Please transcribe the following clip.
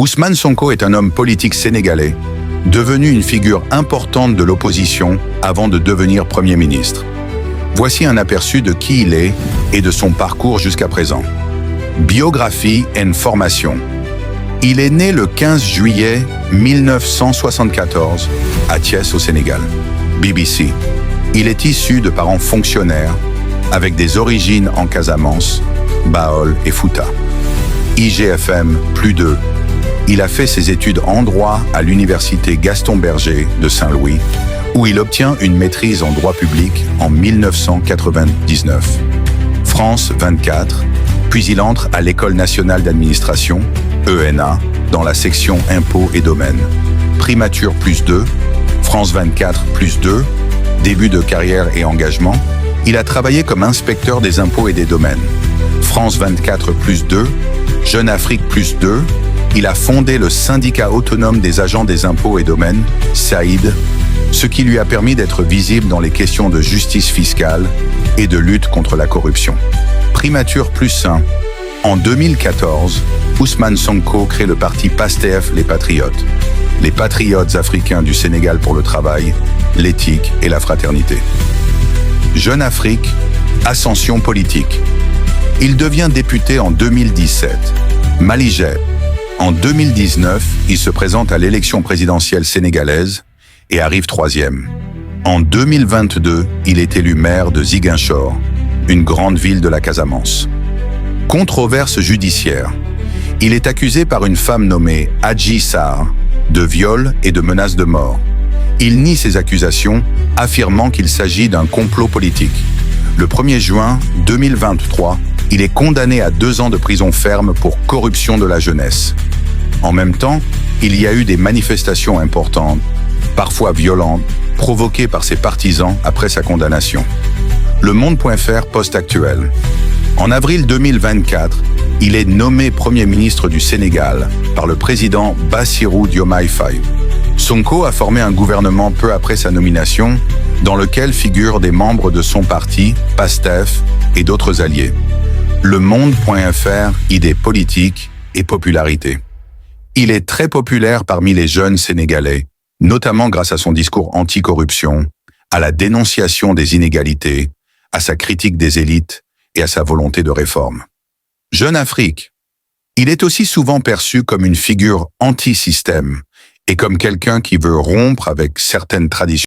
Ousmane Sonko est un homme politique sénégalais, devenu une figure importante de l'opposition avant de devenir Premier ministre. Voici un aperçu de qui il est et de son parcours jusqu'à présent. Biographie et formation. Il est né le 15 juillet 1974 à Thiès au Sénégal. BBC. Il est issu de parents fonctionnaires avec des origines en Casamance, Baol et Fouta. IGFM +2. Il a fait ses études en droit à l'université Gaston Berger de Saint-Louis, où il obtient une maîtrise en droit public en 1999. France 24, puis il entre à l'École nationale d'administration, ENA, dans la section impôts et domaines. Primature +2, France 24 +2, début de carrière et engagement, il a travaillé comme inspecteur des impôts et des domaines. France 24 +2, Jeune Afrique +2, il a fondé le syndicat autonome des agents des impôts et domaines, SAID, ce qui lui a permis d'être visible dans les questions de justice fiscale et de lutte contre la corruption. Primature +1. En 2014, Ousmane Sonko crée le parti PASTEF Les Patriotes. Les Patriotes africains du Sénégal pour le travail, l'éthique et la fraternité. Jeune Afrique, ascension politique. Il devient député en 2017. Maligé. En 2019, il se présente à l'élection présidentielle sénégalaise et arrive 3e. En 2022, il est élu maire de Ziguinchor, une grande ville de la Casamance. Controverse judiciaire. Il est accusé par une femme nommée Adji Sarr de viol et de menaces de mort. Il nie ces accusations, affirmant qu'il s'agit d'un complot politique. Le 1er juin 2023, il est condamné à 2 ans de prison ferme pour corruption de la jeunesse. En même temps, il y a eu des manifestations importantes, parfois violentes, provoquées par ses partisans après sa condamnation. Le Monde.fr post-actuel. En avril 2024, il est nommé Premier ministre du Sénégal par le président Bassirou Diomaye Faye. Sonko a formé un gouvernement peu après sa nomination, dans lequel figurent des membres de son parti, PASTEF, et d'autres alliés. Le Monde.fr, idées politiques et popularité. Il est très populaire parmi les jeunes Sénégalais, notamment grâce à son discours anti-corruption, à la dénonciation des inégalités, à sa critique des élites et à sa volonté de réforme. Jeune Afrique. Il est aussi souvent perçu comme une figure anti-système et comme quelqu'un qui veut rompre avec certaines traditions